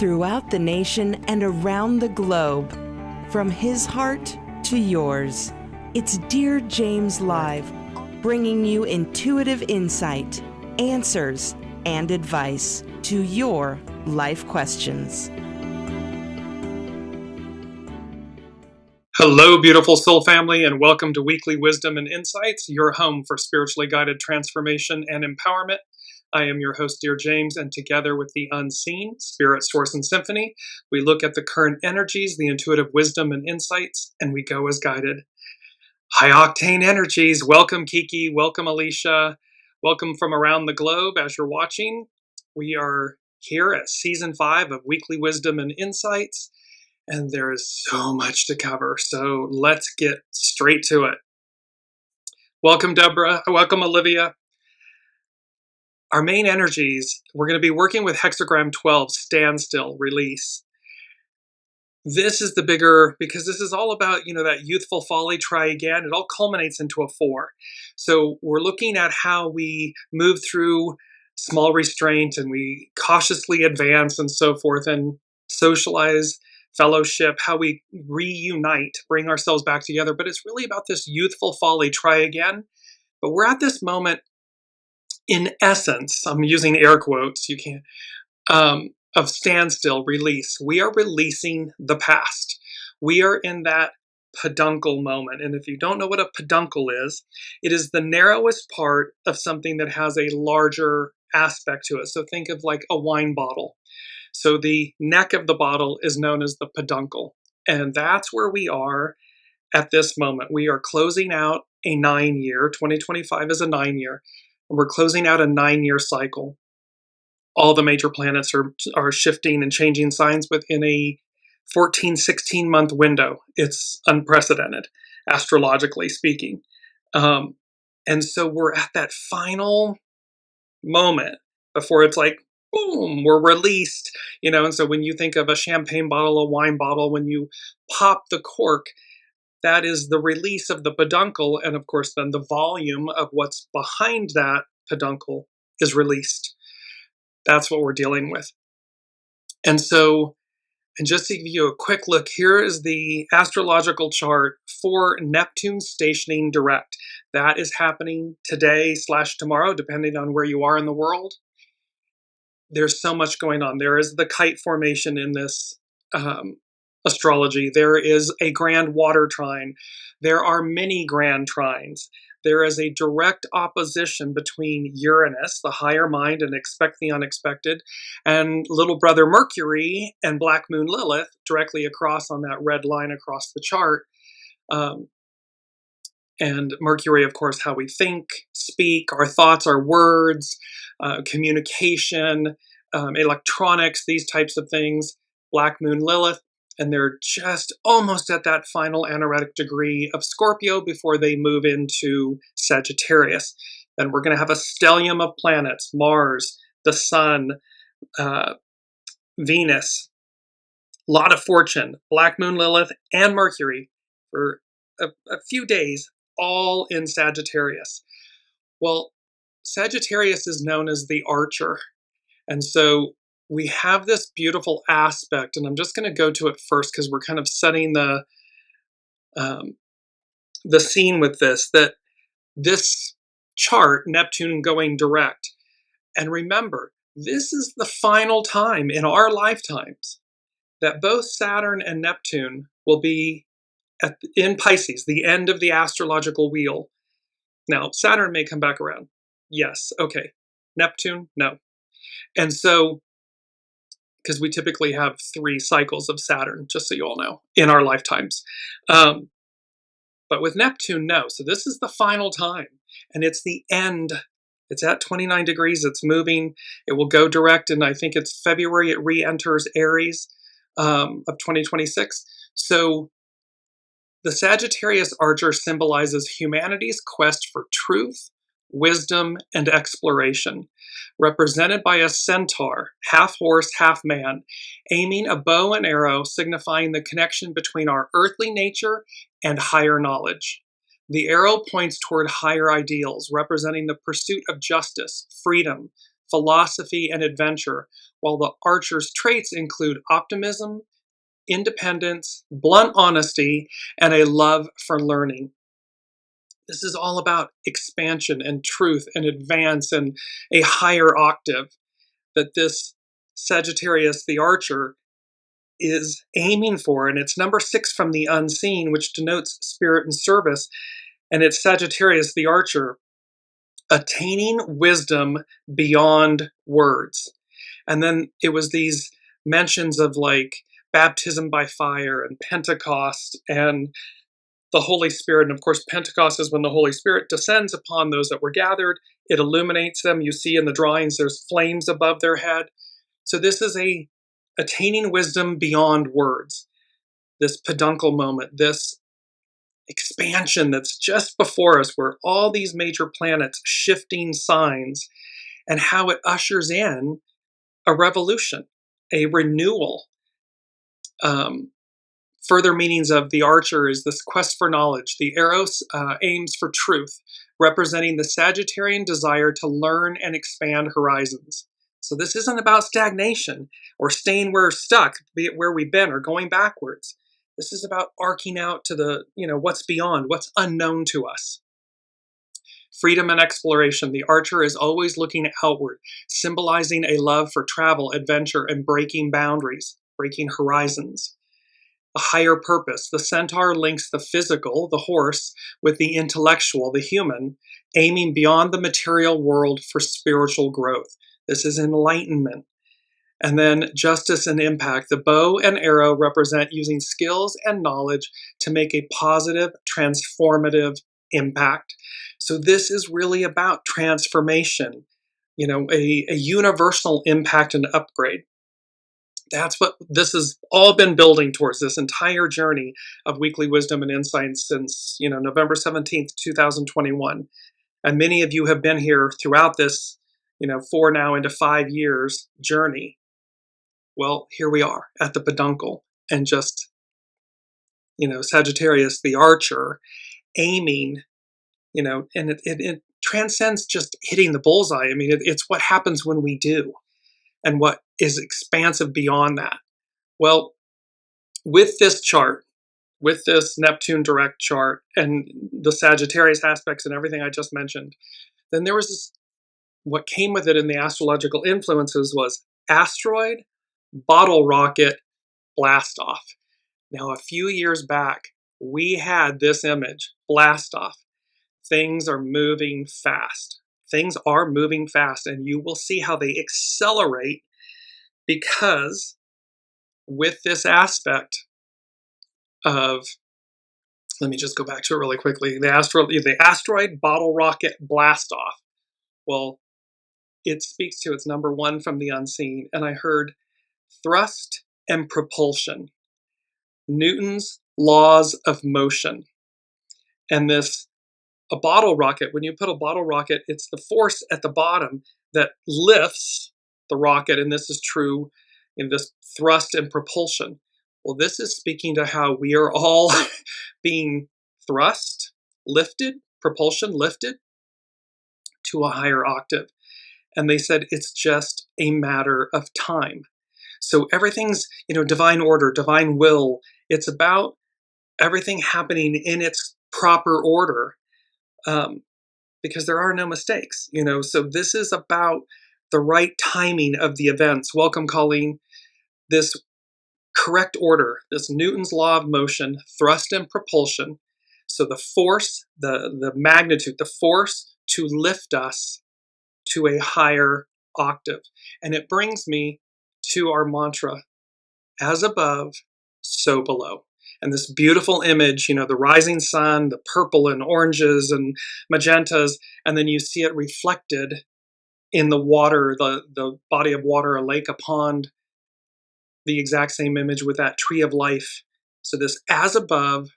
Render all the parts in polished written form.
throughout the nation and around the globe. From his heart to yours, it's Dear James Live, bringing you intuitive insight, answers, and advice to your life questions. Hello, beautiful soul family, and welcome to Weekly Wisdom and Insights, your home for spiritually guided transformation and empowerment. I am your host, Dearjames, and together with the unseen, Spirit, Source, and Symphony, we look at the current energies, the intuitive wisdom and insights, and we go as guided. High-octane energies. Welcome, Kiki. Welcome, Alicia. Welcome from around the globe as you're watching. We are here at Season 5 of Weekly Wisdom and Insights, and there is so much to cover, so let's get straight to it. Welcome, Deborah. Welcome, Olivia. Our main energies, we're going to be working with hexagram 12, Standstill, Release. This is the bigger, because this is all about, that youthful folly, try again. It all culminates into a 4. So we're looking at how we move through small restraint and we cautiously advance and so forth and socialize, fellowship, how we reunite, bring ourselves back together. But it's really about this youthful folly, try again. But we're at this moment, in essence, I'm using air quotes, you can't, of standstill, release. We are releasing the past. We are in that peduncle moment. And if you don't know what a peduncle is, it is the narrowest part of something that has a larger aspect to it. So think of like a wine bottle. So the neck of the bottle is known as the peduncle. And that's where we are at this moment. We are closing out a 9-year, 2025 is a 9-year. We're closing out a 9-year cycle. All the major planets are shifting and changing signs within a 14, 16-month window. It's unprecedented, astrologically speaking. And so we're at that final moment before it's like, boom, we're released. And so when you think of a champagne bottle, a wine bottle, when you pop the cork, that is the release of the peduncle, and of course then the volume of what's behind that peduncle is released. That's what we're dealing with. And so, and just to give you a quick look, here is the astrological chart for Neptune stationing direct. That is happening today/tomorrow, depending on where you are in the world. There's so much going on. There is the kite formation in this astrology. There is a grand water trine. There are many grand trines. There is a direct opposition between Uranus, the higher mind and expect the unexpected, and little brother Mercury and black moon Lilith directly across on that red line across the chart. And Mercury, of course, how we think, speak, our thoughts, our words, communication, electronics, these types of things. Black moon Lilith. And they're just almost at that final anaretic degree of Scorpio before they move into Sagittarius. Then we're going to have a stellium of planets, Mars, the Sun, Venus, a lot of fortune, Black Moon Lilith, and Mercury for a few days, all in Sagittarius. Well, Sagittarius is known as the archer. And so we have this beautiful aspect, and I'm just going to go to it first because we're kind of setting the scene with this, that this chart, Neptune going direct, and remember, this is the final time in our lifetimes that both Saturn and Neptune will be in Pisces, the end of the astrological wheel. Now, Saturn may come back around. Yes, okay. Neptune, no. And so, because we typically have 3 cycles of Saturn, just so you all know, in our lifetimes. But with Neptune, no. So this is the final time, and it's the end. It's at 29 degrees. It's moving. It will go direct, and I think it's February. It re-enters Aries of 2026. So the Sagittarius Archer symbolizes humanity's quest for truth, wisdom, and exploration, represented by a centaur, half horse, half man, aiming a bow and arrow, signifying the connection between our earthly nature and higher knowledge. The arrow points toward higher ideals, representing the pursuit of justice, freedom, philosophy, and adventure, while the archer's traits include optimism, independence, blunt honesty, and a love for learning. This is all about expansion and truth and advance and a higher octave that this Sagittarius, the archer, is aiming for. And it's number 6 from the unseen, which denotes spirit and service. And it's Sagittarius, the archer, attaining wisdom beyond words. And then it was these mentions of like baptism by fire and Pentecost and the Holy Spirit. And of course, Pentecost is when the Holy Spirit descends upon those that were gathered. It illuminates them. You see in the drawings, there's flames above their head. So this is a attaining wisdom beyond words. This peduncle moment, this expansion that's just before us, where all these major planets shifting signs, and how it ushers in a revolution, a renewal. Further meanings of the archer is this quest for knowledge. The arrow aims for truth, representing the Sagittarian desire to learn and expand horizons. So this isn't about stagnation or staying where we're stuck, be it where we've been, or going backwards. This is about arcing out to the, what's beyond, what's unknown to us. Freedom and exploration. The archer is always looking outward, symbolizing a love for travel, adventure, and breaking boundaries, breaking horizons. A higher purpose. The centaur links the physical, the horse, with the intellectual, the human, aiming beyond the material world for spiritual growth. This is enlightenment. And then justice and impact. The bow and arrow represent using skills and knowledge to make a positive, transformative impact. So this is really about transformation, a universal impact and upgrade. That's what this has all been building towards, this entire journey of Weekly Wisdom and Insights since, November 17th, 2021. And many of you have been here throughout this, 4 now into 5 years journey. Well, here we are at the peduncle, and just, Sagittarius, the archer, aiming, and it transcends just hitting the bullseye. I mean, it's what happens when we do, and what is expansive beyond that. Well, with this chart, with this Neptune direct chart, and the Sagittarius aspects and everything I just mentioned, then there was this, what came with it in the astrological influences was asteroid, bottle rocket, blast off. Now, a few years back, we had this image, blast off. Things are moving fast. Things are moving fast, and you will see how they accelerate, because with this aspect of, let me just go back to it really quickly, the asteroid bottle rocket blast off. Well, it speaks to, it's number 1 from the unseen, and I heard thrust and propulsion, Newton's laws of motion. And this, a bottle rocket, when you put a bottle rocket, it's the force at the bottom that lifts the rocket, and this is true in this thrust and propulsion. Well, this is speaking to how we are all being thrust, lifted, propulsion lifted to a higher octave. And they said it's just a matter of time. So everything's, divine order, divine will. It's about everything happening in its proper order, because there are no mistakes, So this is about the right timing of the events. Welcome, Colleen. This correct order, this Newton's law of motion, thrust and propulsion. So the force, the magnitude, the force to lift us to a higher octave. And it brings me to our mantra, as above, so below. And this beautiful image, the rising sun, the purple and oranges and magentas, and then you see it reflected in the water, the body of water, a lake, a pond, the exact same image with that tree of life. So this as above,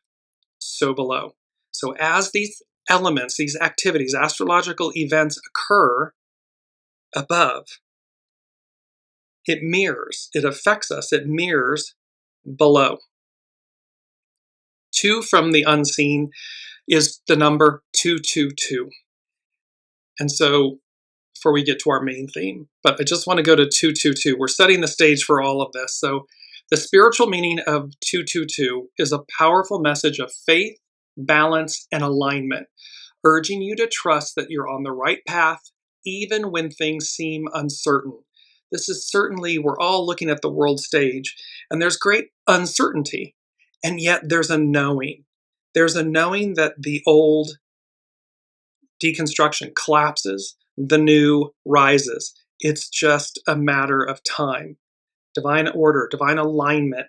so below. So as these elements, these activities, astrological events occur above, it mirrors, it affects us, it mirrors below. 2 from the unseen is the number 222. And so before we get to our main theme. But I just want to go to 222. We're setting the stage for all of this. So the spiritual meaning of 222 is a powerful message of faith, balance, and alignment, urging you to trust that you're on the right path, even when things seem uncertain. This is certainly, we're all looking at the world stage, and there's great uncertainty, and yet there's a knowing. There's a knowing that the old deconstruction collapses, the new rises. It's just a matter of time. Divine order, divine alignment,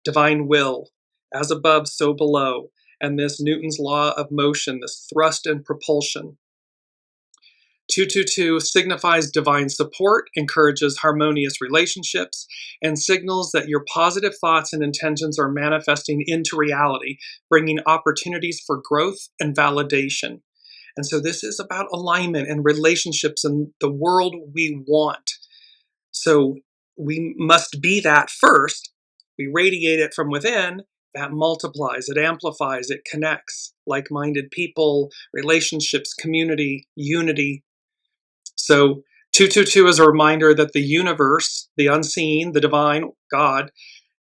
divine will, as above, so below, and this Newton's law of motion, this thrust and propulsion. 222 signifies divine support, encourages harmonious relationships, and signals that your positive thoughts and intentions are manifesting into reality, bringing opportunities for growth and validation. And so this is about alignment and relationships and the world we want. So we must be that first. We radiate it from within. That multiplies, it amplifies, it connects like-minded people, relationships, community, unity. So 222 is a reminder that the universe, the unseen, the divine, God,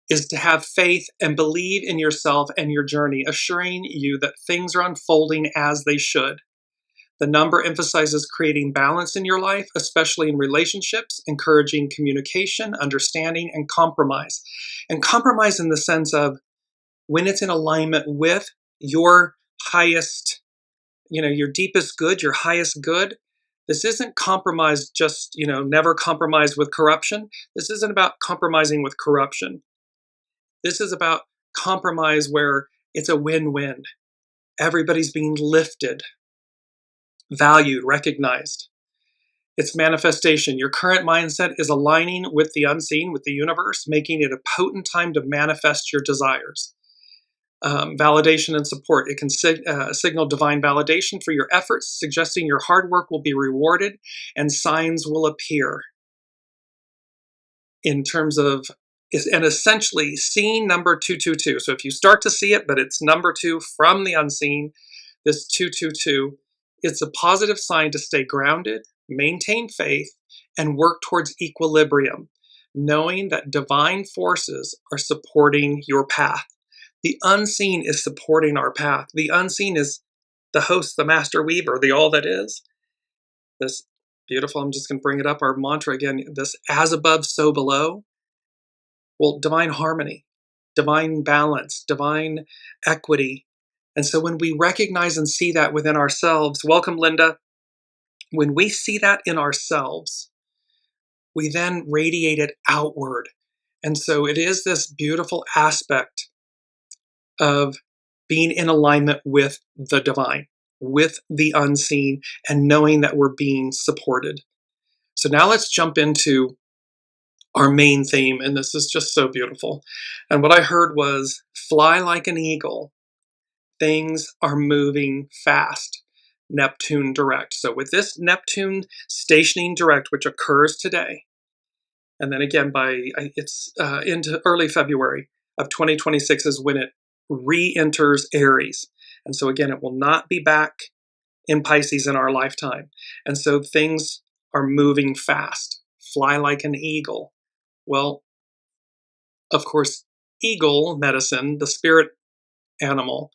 is to have faith and believe in yourself and your journey, assuring you that things are unfolding as they should. The number emphasizes creating balance in your life, especially in relationships, encouraging communication, understanding, and compromise. And compromise in the sense of when it's in alignment with your highest, your deepest good, your highest good. This isn't compromise just, never compromise with corruption. This isn't about compromising with corruption. This is about compromise where it's a win-win. Everybody's being lifted, valued, recognized. Its manifestation. Your current mindset is aligning with the unseen, with the universe, making it a potent time to manifest your desires. Validation and support. It can signal divine validation for your efforts, suggesting your hard work will be rewarded and signs will appear. In terms of, and essentially seeing number 222. So if you start to see it, but it's number 2 from the unseen, this 222, it's a positive sign to stay grounded, maintain faith, and work towards equilibrium, knowing that divine forces are supporting your path. The unseen is supporting our path. The unseen is the host, the master weaver, the all that is. This beautiful, I'm just going to bring it up, our mantra again, this as above, so below. Well, divine harmony, divine balance, divine equity. And so when we recognize and see that within ourselves, welcome, Linda. When we see that in ourselves, we then radiate it outward. And so it is this beautiful aspect of being in alignment with the divine, with the unseen, and knowing that we're being supported. So now let's jump into our main theme, and this is just so beautiful. And what I heard was, fly like an eagle. Things are moving fast. Neptune direct. So with this Neptune stationing direct, which occurs today, and then again it's into early February of 2026 is when it re-enters Aries. And so again, it will not be back in Pisces in our lifetime. And so things are moving fast. Fly like an eagle. Well, of course, eagle medicine, the spirit animal,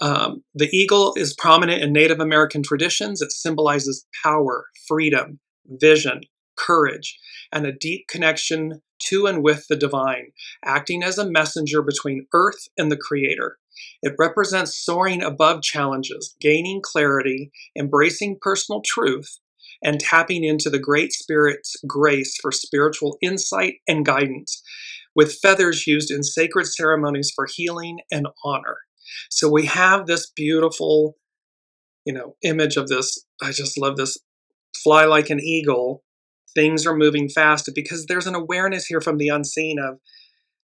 the eagle is prominent in Native American traditions. It symbolizes power, freedom, vision, courage, and a deep connection to and with the divine, acting as a messenger between Earth and the Creator. It represents soaring above challenges, gaining clarity, embracing personal truth, and tapping into the Great Spirit's grace for spiritual insight and guidance, with feathers used in sacred ceremonies for healing and honor. So we have this beautiful, image of this. I just love this. Fly like an eagle. Things are moving fast because there's an awareness here from the unseen of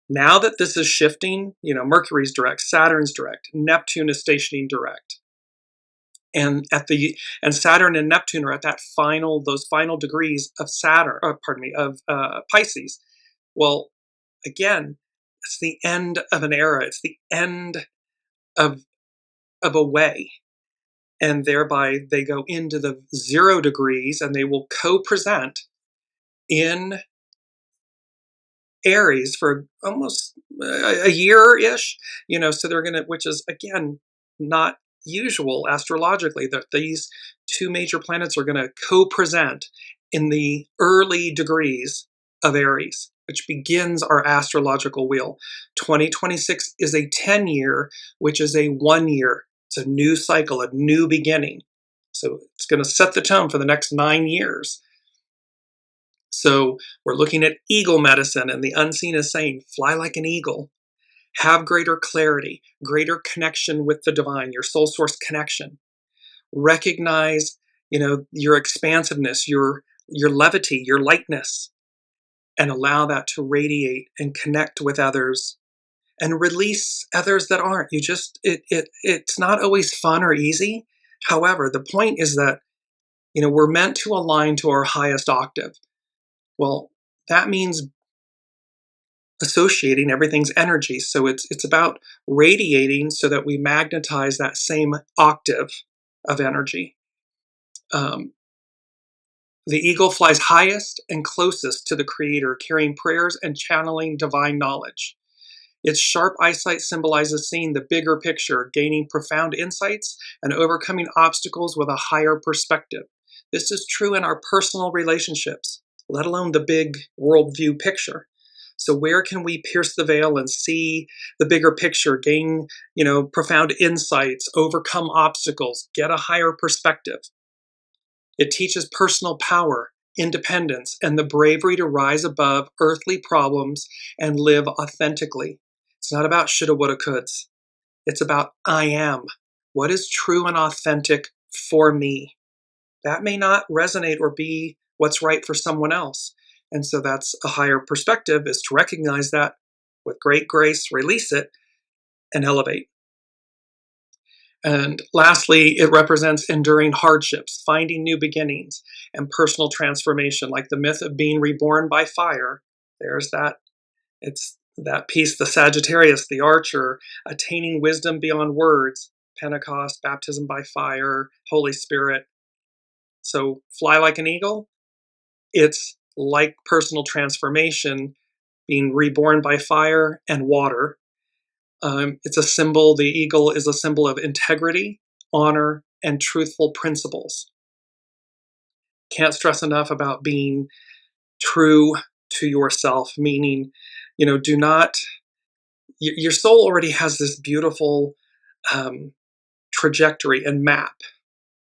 now that this is shifting, Mercury's direct, Saturn's direct, Neptune is stationing direct. And Saturn and Neptune are at those final degrees of Pisces. Well, again, it's the end of an era. It's the end of a way. and thereby they go into the 0 degrees and they will co-present in Aries for almost a year-ish, so they're going to, which is again, not usual astrologically, that these 2 major planets are going to co-present in the early degrees of Aries, which begins our astrological wheel. 2026 is a 10-year, which is a 1 year. It's a new cycle, a new beginning. So it's going to set the tone for the next 9 years. So we're looking at eagle medicine, and the unseen is saying, fly like an eagle, have greater clarity, greater connection with the divine, your soul source connection. Recognize, your expansiveness, your levity, your lightness, and allow that to radiate and connect with others and release others that aren't. It's not always fun or easy. However, the point is that, we're meant to align to our highest octave. Well, that means associating everything's energy. So it's about radiating so that we magnetize that same octave of energy. The eagle flies highest and closest to the Creator, carrying prayers and channeling divine knowledge. Its sharp eyesight symbolizes seeing the bigger picture, gaining profound insights, and overcoming obstacles with a higher perspective. This is true in our personal relationships, let alone the big worldview picture. So where can we pierce the veil and see the bigger picture, gain, profound insights, overcome obstacles, get a higher perspective? It teaches personal power, independence, and the bravery to rise above earthly problems and live authentically. It's not about shoulda, woulda, coulds. It's about I am. What is true and authentic for me? That may not resonate or be what's right for someone else. And so that's a higher perspective, is to recognize that with great grace, release it, and elevate. And lastly, it represents enduring hardships, finding new beginnings, and personal transformation, like the myth of being reborn by fire. There's that. It's that piece, the Sagittarius, the archer, attaining wisdom beyond words, Pentecost, baptism by fire, Holy Spirit. So fly like an eagle. It's like personal transformation, being reborn by fire and water. It's a symbol, the eagle is a symbol of integrity, honor, and truthful principles. Can't stress enough about being true to yourself, meaning, do not, your soul already has this beautiful trajectory and map,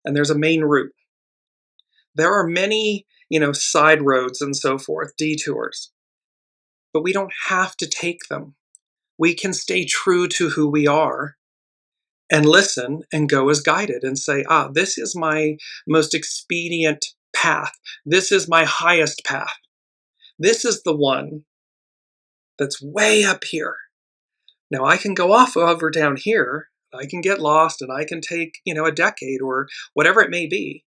and there's a main route. There are many, side roads and so forth, detours, but we don't have to take them. We can stay true to who we are and listen and go as guided and say, this is my most expedient path. This is my highest path. This is the one that's way up here. Now I can go off over down here. I can get lost and I can take, a decade or whatever it may be.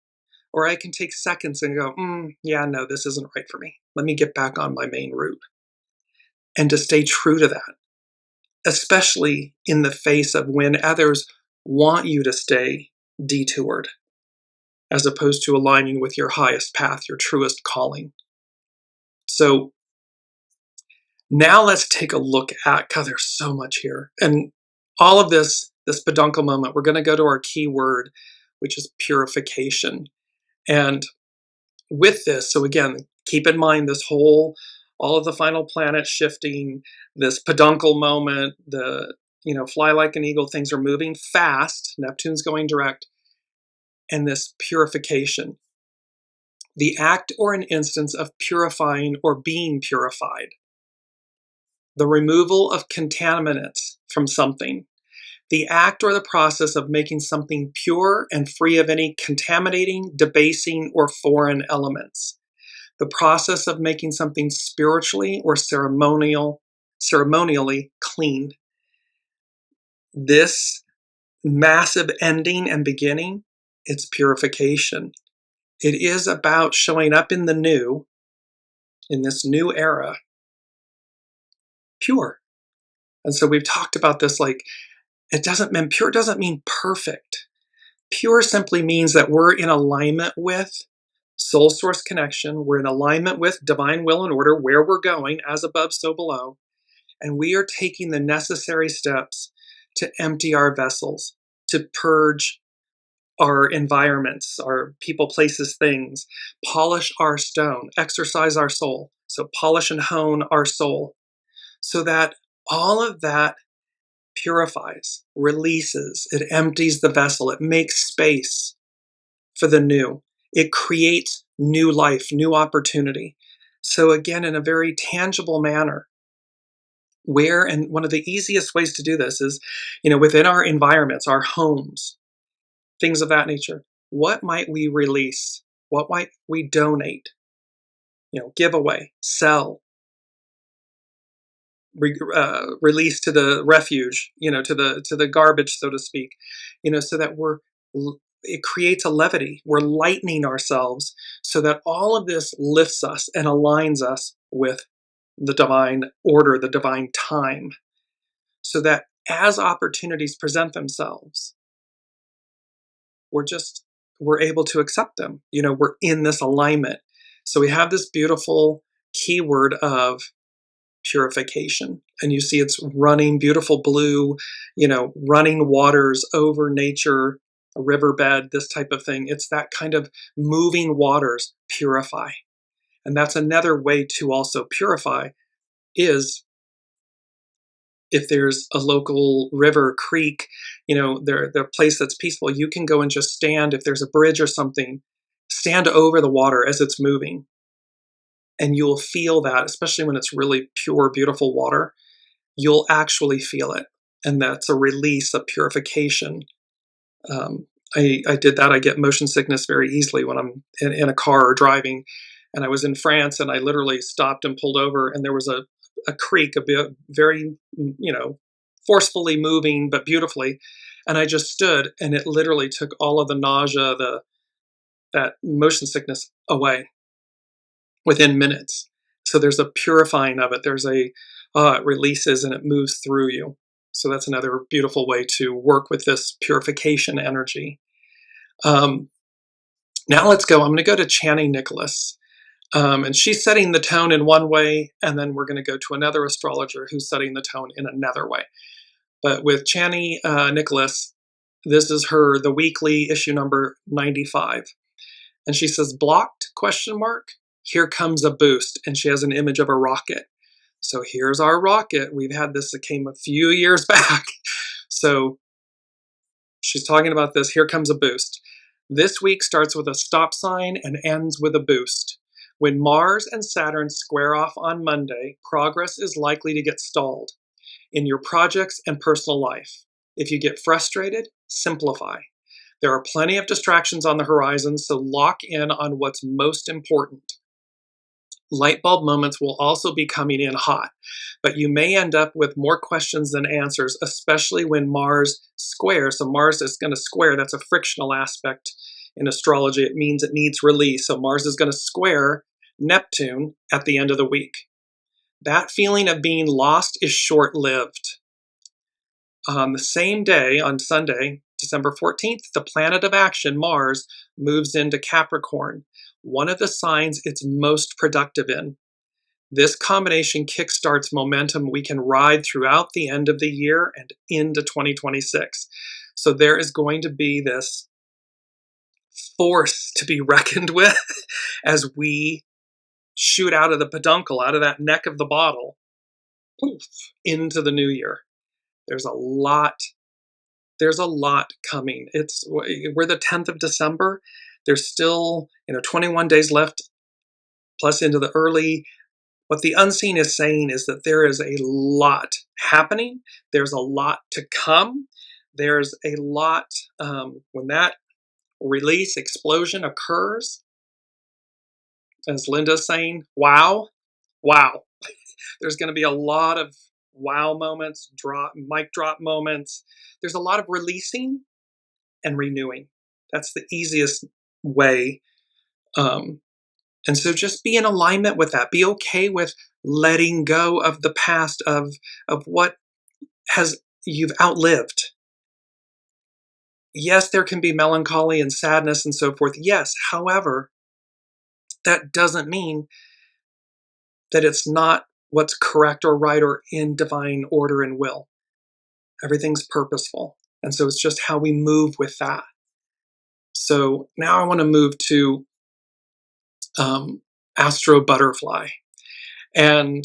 Or I can take seconds and go, yeah, no, this isn't right for me. Let me get back on my main route. And to stay true to that, especially in the face of when others want you to stay detoured, as opposed to aligning with your highest path, your truest calling. So now let's take a look at, God, there's so much here. And all of this peduncle moment, we're going to go to our key word, which is purification. And with this, so again, keep in mind this all of the final planets shifting, this peduncle moment, the, fly like an eagle, things are moving fast, Neptune's going direct, and this purification. The act or an instance of purifying or being purified. The removal of contaminants from something. The act or the process of making something pure and free of any contaminating, debasing, or foreign elements. The process of making something spiritually or ceremonially clean. This massive ending and beginning, it's purification. It is about showing up in the new, in this new era, pure. And so we've talked about this, like, it doesn't mean pure doesn't mean perfect. Pure simply means that we're in alignment with soul source connection. We're in alignment with divine will and order, where we're going, as above, so below. And we are taking the necessary steps to empty our vessels, to purge our environments, our people, places, things, polish our stone, exercise our soul. So polish and hone our soul so that all of that purifies, releases, it empties the vessel, it makes space for the new. It creates new life, new opportunity. So again, in a very tangible manner, and one of the easiest ways to do this is, within our environments, our homes, things of that nature. What might we release? What might we donate? Give away, sell, release to the refuge, to the garbage, so to speak, so that it creates a levity. We're lightening ourselves so that all of this lifts us and aligns us with the divine order, the divine time, so that as opportunities present themselves, we're able to accept them. We're in this alignment. So we have this beautiful keyword of purification. And you see it's running, beautiful blue, running waters over nature, a riverbed, this type of thing. It's that kind of moving waters purify. And that's another way to also purify is if there's a local river, creek, the place that's peaceful, you can go and just stand, if there's a bridge or something, stand over the water as it's moving. And you'll feel that, especially when it's really pure, beautiful water, you'll actually feel it. And that's a release, a purification. I did that. I get motion sickness very easily when I'm in a car or driving. And I was in France and I literally stopped and pulled over, and there was a creek, a bit very, forcefully moving, but beautifully. And I just stood, and it literally took all of the nausea, that motion sickness away within minutes. So there's a purifying of it. There's it releases and it moves through you. So that's another beautiful way to work with this purification energy. Now let's go. I'm going to go to Channing Nicholas. And she's setting the tone in one way, and then we're going to go to another astrologer who's setting the tone in another way. But with Channing Nicholas, this is the weekly issue number 95. And she says, blocked, ? Here comes a boost. And she has an image of a rocket. So here's our rocket. We've had this, it came a few years back. So she's talking about this. Here comes a boost. This week starts with a stop sign and ends with a boost. When Mars and Saturn square off on Monday, progress is likely to get stalled in your projects and personal life. If you get frustrated, simplify. There are plenty of distractions on the horizon, so lock in on what's most important. Light bulb moments will also be coming in hot, but you may end up with more questions than answers, especially when Mars squares. So Mars is going to square. That's a frictional aspect in astrology. It means it needs release. So Mars is going to square Neptune at the end of the week. That feeling of being lost is short-lived. On the same day, on Sunday, December 14th, the planet of action, Mars, moves into Capricorn, one of the signs it's most productive in. This combination kickstarts momentum we can ride throughout the end of the year and into 2026. So there is going to be this force to be reckoned with as we shoot out of the peduncle, out of that neck of the bottle, poof, into the new year. There's a lot coming. We're the 10th of December. There's still 21 days left, plus into the early. What the unseen is saying is that there is a lot happening. There's a lot to come. There's a lot when that release explosion occurs. As Linda's saying, wow. There's going to be a lot of wow moments, mic drop moments. There's a lot of releasing and renewing. That's the easiest way. And so just be in alignment with that. Be okay with letting go of the past, of what you've outlived. Yes, there can be melancholy and sadness and so forth. Yes, however, that doesn't mean that it's not what's correct or right or in divine order and will. Everything's purposeful. And so it's just how we move with that. So now I want to move to Astro Butterfly. And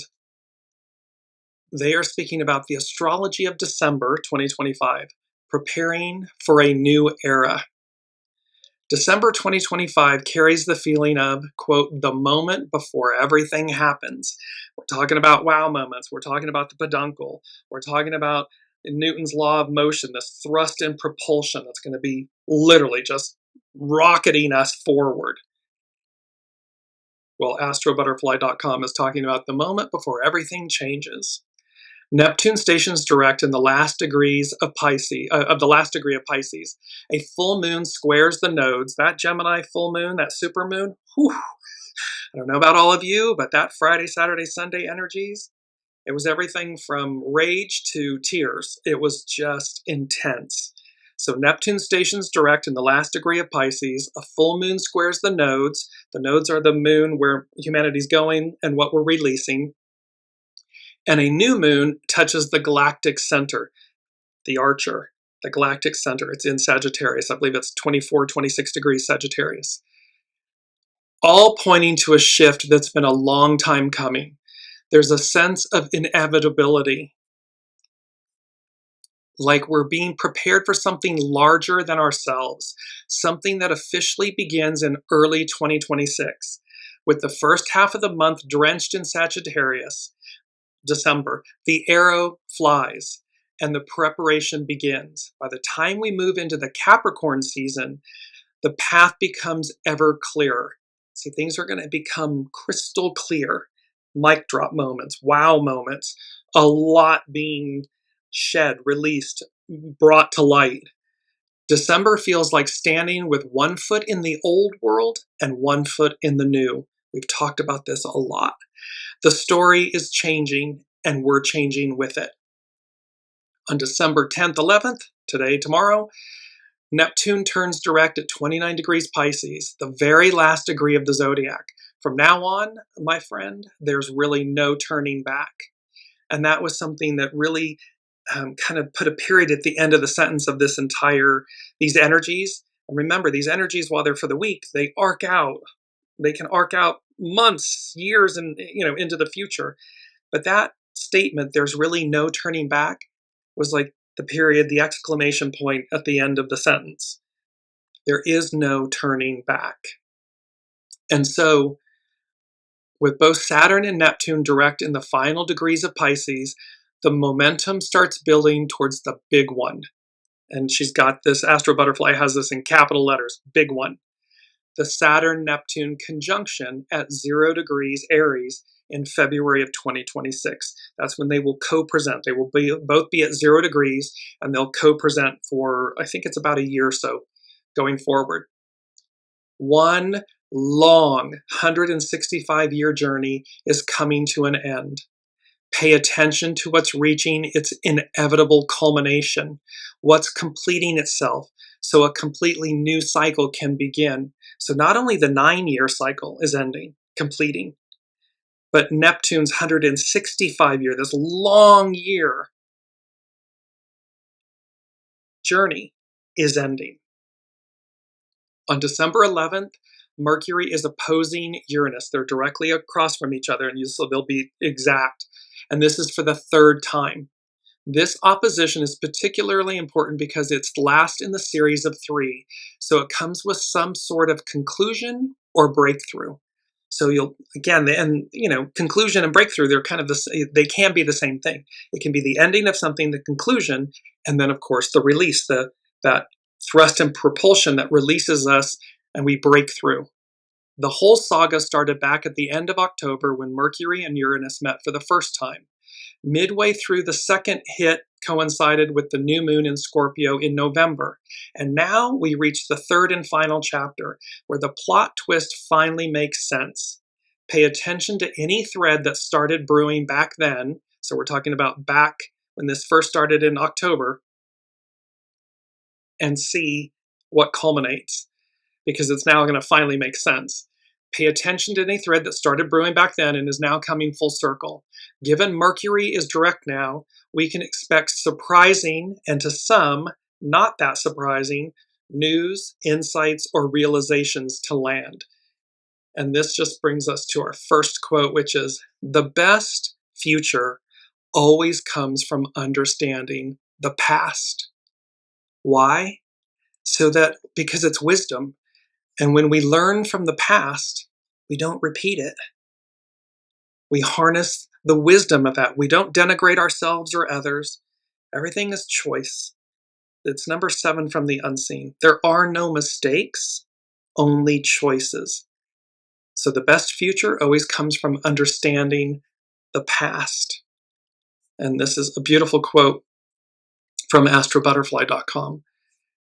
they are speaking about the astrology of December 2025, preparing for a new era. December 2025 carries the feeling of, quote, the moment before everything happens. We're talking about wow moments. We're talking about the peduncle. We're talking about Newton's law of motion, this thrust and propulsion that's going to be literally just rocketing us forward. Well, astrobutterfly.com is talking about the moment before everything changes. Neptune stations direct in the last degrees of Pisces, the last degree of Pisces. A full moon squares the nodes. That Gemini full moon, that super moon, whew, I don't know about all of you, but that Friday, Saturday, Sunday energies, it was everything from rage to tears. It was just intense. So Neptune stations direct in the last degree of Pisces. A full moon squares the nodes. The nodes are the moon where humanity's going and what we're releasing. And a new moon touches the galactic center, the Archer, the galactic center. It's in Sagittarius. I believe it's 24, 26 degrees Sagittarius. All pointing to a shift that's been a long time coming. There's a sense of inevitability, like we're being prepared for something larger than ourselves, something that officially begins in early 2026, with the first half of the month drenched in Sagittarius. December, the arrow flies and the preparation begins. By the time we move into the Capricorn season, the path becomes ever clearer. See, things are going to become crystal clear. Mic drop moments, wow moments, a lot being shed, released, brought to light. December feels like standing with one foot in the old world and one foot in the new. We've talked about this a lot. The story is changing, and we're changing with it. On December 10th, 11th, today, tomorrow, Neptune turns direct at 29 degrees Pisces, the very last degree of the zodiac. From now on, my friend, there's really no turning back. And that was something that really kind of put a period at the end of the sentence of these energies. And remember, these energies, while they're for the week, they arc out. They can arc out months, years, and into the future. But that statement, there's really no turning back, was like the period, the exclamation point at the end of the sentence. There is no turning back. And so, with both Saturn and Neptune direct in the final degrees of Pisces, the momentum starts building towards the big one. And she's got this, Astro Butterfly has this in capital letters, big one. The Saturn-Neptune conjunction at 0 degrees Aries in February of 2026. That's when they will co-present. They will both be at 0 degrees, and they'll co-present for, I think it's about a year or so going forward. One long 165-year journey is coming to an end. Pay attention to what's reaching its inevitable culmination, what's completing itself, so a completely new cycle can begin. So not only the 9-year cycle is ending, completing, but Neptune's 165-year, this long year journey is ending. On December 11th, Mercury is opposing Uranus. They're directly across from each other, and so they'll be exact. And this is for the 3rd time. This opposition is particularly important because it's last in the series of 3. So it comes with some sort of conclusion or breakthrough. So conclusion and breakthrough, they're kind of they can be the same thing. It can be the ending of something, the conclusion, and then of course the release, that thrust and propulsion that releases us and we break through. The whole saga started back at the end of October when Mercury and Uranus met for the first time. Midway through, the second hit coincided with the new moon in Scorpio in November. And now we reach the 3rd and final chapter, where the plot twist finally makes sense. Pay attention to any thread that started brewing back then. So we're talking about back when this first started in October. and see what culminates, because it's now going to finally make sense. Pay attention to any thread that started brewing back then and is now coming full circle. Given Mercury is direct now, we can expect surprising, and to some, not that surprising, news, insights, or realizations to land. And this just brings us to our first quote, which is, "The best future always comes from understanding the past." Why? Because it's wisdom. And when we learn from the past, we don't repeat it. We harness the wisdom of that. We don't denigrate ourselves or others. Everything is choice. It's number 7 from the unseen. There are no mistakes, only choices. So the best future always comes from understanding the past. And this is a beautiful quote from astrobutterfly.com.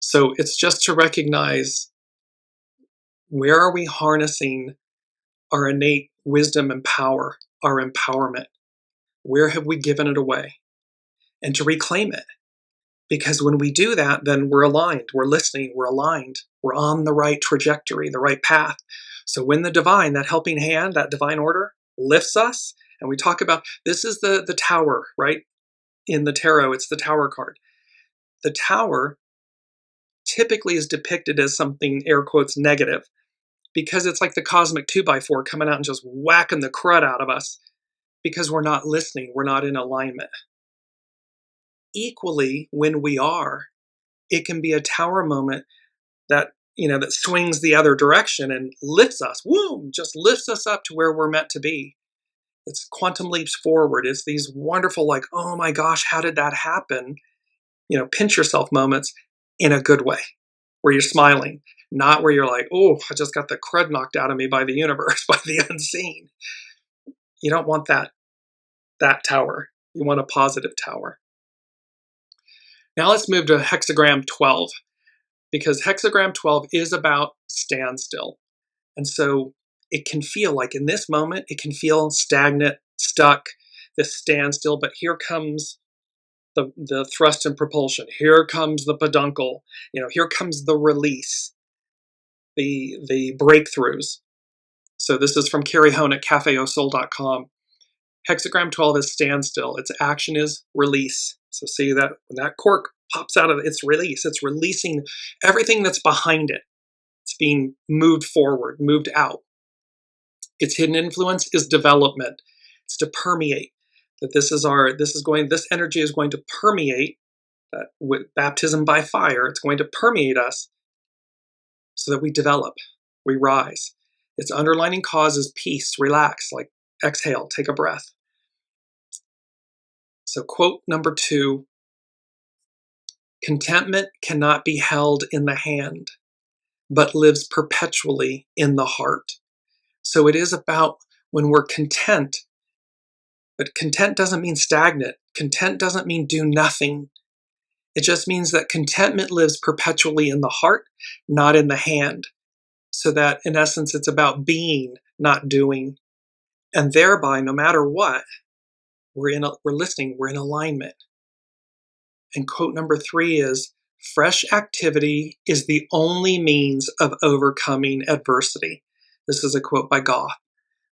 So it's just to recognize, where are we harnessing our innate wisdom and power, our empowerment? Where have we given it away? And to reclaim it. Because when we do that, then we're aligned, we're listening, we're aligned, we're on the right trajectory, the right path. So when the divine, that helping hand, that divine order lifts us, and we talk about, this is the tower, right? In the tarot, it's the tower card. The tower typically is depicted as something, air quotes, negative, because it's like the cosmic 2x4 coming out and just whacking the crud out of us, because we're not listening, we're not in alignment. Equally, when we are, it can be a tower moment that, that swings the other direction and lifts us, whoom, just lifts us up to where we're meant to be. It's quantum leaps forward. It's these wonderful, like, oh my gosh, how did that happen? Pinch yourself moments in a good way, where you're smiling, not where you're like, oh, I just got the crud knocked out of me by the universe, by the unseen. You don't want that tower. You want a positive tower. Now let's move to hexagram 12, because hexagram 12 is about standstill. And so it can feel like, in this moment, it can feel stagnant, stuck, this standstill, but here comes the thrust and propulsion. Here comes the peduncle. Here comes the release, the breakthroughs. So this is from Carrie Hone at cafeausoul.com. Hexagram 12 is standstill. Its action is release. So see that when that cork pops out of its release, it's releasing everything that's behind it. It's being moved forward, moved out. Its hidden influence is development. It's to permeate. That this energy is going to permeate, with baptism by fire. It's going to permeate us so that we develop, we rise. Its underlining cause is peace, relax, like exhale, take a breath. So quote number 2, contentment cannot be held in the hand, but lives perpetually in the heart. So it is about when we're content, but content doesn't mean stagnant. Content doesn't mean do nothing. It just means that contentment lives perpetually in the heart, not in the hand. So that, in essence, it's about being, not doing. And thereby, no matter what, we're listening, we're in alignment. And quote number 3 is, fresh activity is the only means of overcoming adversity. This is a quote by Goth.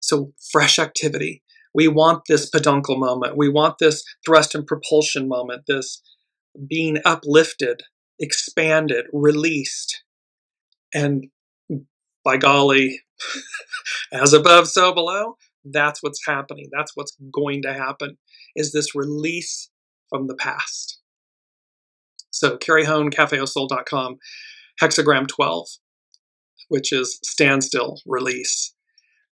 So fresh activity. We want this peduncle moment. We want this thrust and propulsion moment, this being uplifted, expanded, released. And by golly, as above, so below, that's what's happening. That's what's going to happen, is this release from the past. So Carrie Hone, cafeausoul.com, hexagram 12, which is standstill, release.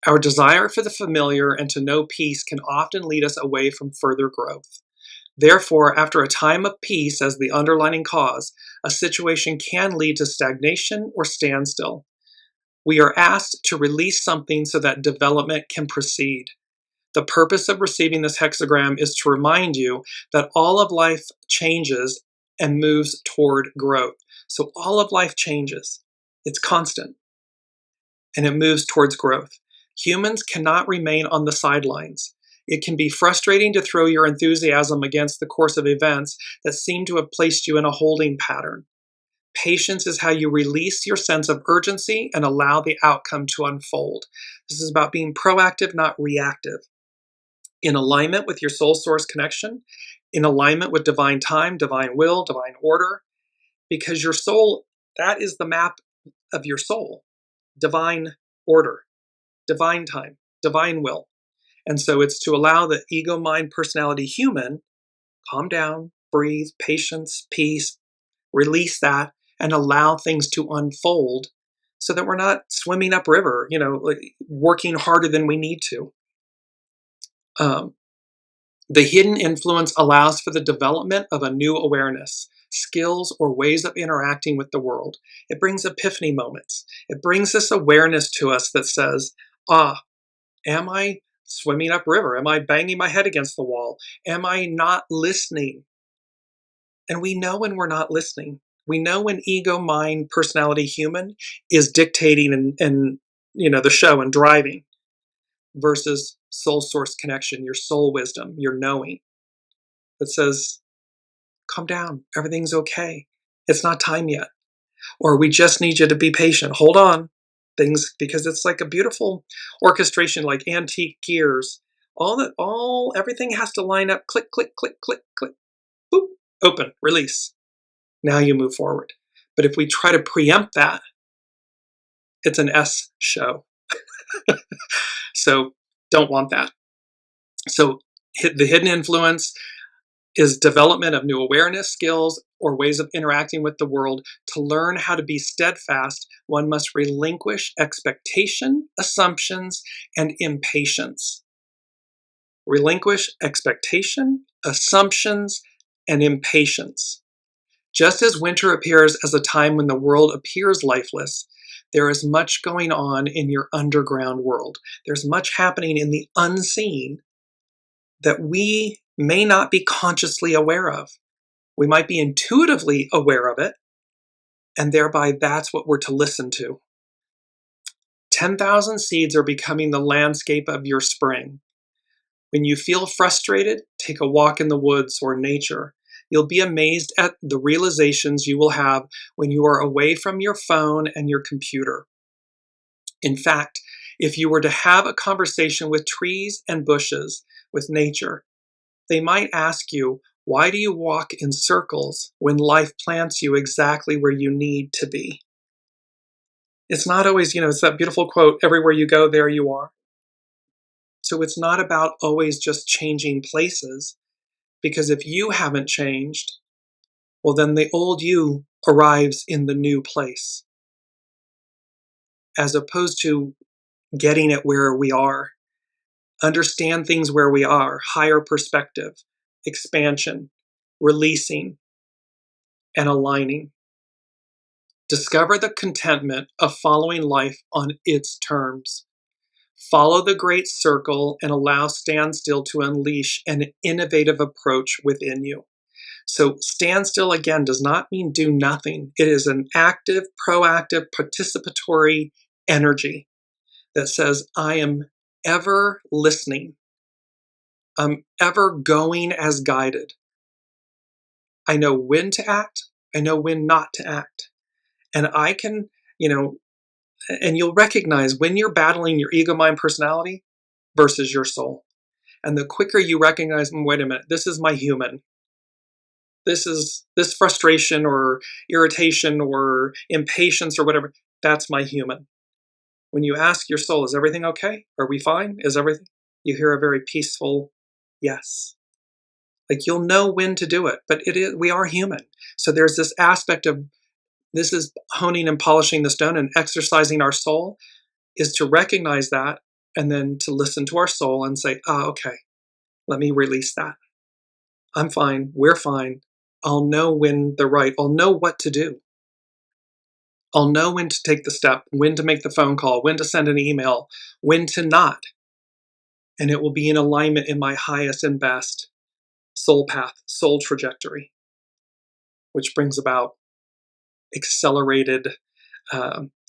Our desire for the familiar and to know peace can often lead us away from further growth. Therefore, after a time of peace as the underlying cause, a situation can lead to stagnation or standstill. We are asked to release something so that development can proceed. The purpose of receiving this hexagram is to remind you that all of life changes and moves toward growth. So all of life changes. It's constant. And it moves towards growth. Humans cannot remain on the sidelines. It can be frustrating to throw your enthusiasm against the course of events that seem to have placed you in a holding pattern. Patience is how you release your sense of urgency and allow the outcome to unfold. This is about being proactive, not reactive. In alignment with your soul source connection, in alignment with divine time, divine will, divine order, because your soul, that is the map of your soul. Divine order, divine time, divine will. And so it's to allow the ego, mind, personality, human, calm down, breathe, patience, peace, release that, and allow things to unfold so that we're not swimming upriver, like working harder than we need to. The hidden influence allows for the development of a new awareness, skills, or ways of interacting with the world. It brings epiphany moments. It brings this awareness to us that says, am I swimming upriver? Am I banging my head against the wall? Am I not listening? And we know when we're not listening. We know when ego, mind, personality, human is dictating and the show and driving, versus soul source connection, your soul wisdom, your knowing that says, calm down, everything's okay. It's not time yet. Or we just need you to be patient. Hold on. Things, because it's like a beautiful orchestration, like antique gears. Everything has to line up. Click, click, click, click, click. Boop. Open, release. Now you move forward. But if we try to preempt that, it's an S show. So don't want that. So the hidden influence is development of new awareness, skills, or ways of interacting with the world. To learn how to be steadfast, one must relinquish expectation, assumptions, and impatience. Relinquish expectation, assumptions, and impatience. Just as winter appears as a time when the world appears lifeless, there is much going on in your underground world. There's much happening in the unseen that we may not be consciously aware of. We might be intuitively aware of it, and thereby that's what we're to listen to. 10,000 seeds are becoming the landscape of your spring. When you feel frustrated, take a walk in the woods or nature. You'll be amazed at the realizations you will have when you are away from your phone and your computer. In fact, if you were to have a conversation with trees and bushes, with nature, they might ask you, why do you walk in circles when life plants you exactly where you need to be? It's not always, it's that beautiful quote, everywhere you go, there you are. So it's not about always just changing places, because if you haven't changed, well, then the old you arrives in the new place, as opposed to getting it where we are. Understand things where we are, higher perspective, expansion, releasing, and aligning. Discover the contentment of following life on its terms. Follow the great circle and allow standstill to unleash an innovative approach within you. So standstill, again, does not mean do nothing. It is an active, proactive, participatory energy that says, I am ever listening. I'm ever going as guided. I know when to act. I know when not to act. And I can, and you'll recognize when you're battling your ego, mind, personality versus your soul. And the quicker you recognize, wait a minute, this is my human. This frustration or irritation or impatience or whatever, that's my human. When you ask your soul, is everything okay? Are we fine? Is everything? You hear a very peaceful yes. Like you'll know when to do it, but we are human. So there's this aspect of, this is honing and polishing the stone and exercising our soul, is to recognize that and then to listen to our soul and say, okay, let me release that. I'm fine. We're fine. I'll know I'll know what to do. I'll know when to take the step, when to make the phone call, when to send an email, when to not. And it will be in alignment in my highest and best soul path, soul trajectory, which brings about accelerated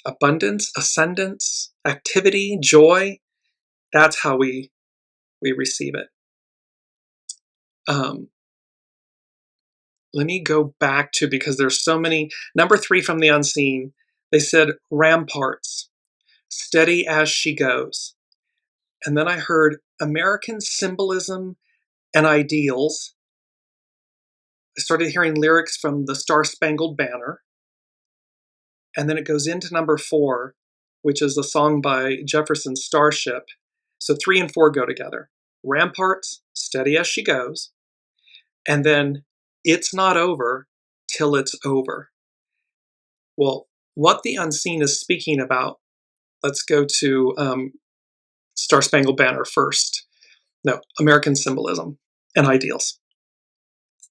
abundance, ascendance, activity, joy. That's how we receive it. let me go back to, because there's so many. Number 3 from the unseen, they said ramparts, steady as she goes. And then I heard American symbolism and ideals. I started hearing lyrics from the Star-Spangled Banner. And then it goes into number 4, which is a song by Jefferson's Starship. So 3 and 4 go together. Ramparts, steady as she goes. And then it's not over till it's over. Well, what the unseen is speaking about, let's go to Star-Spangled Banner first. No, American symbolism and ideals.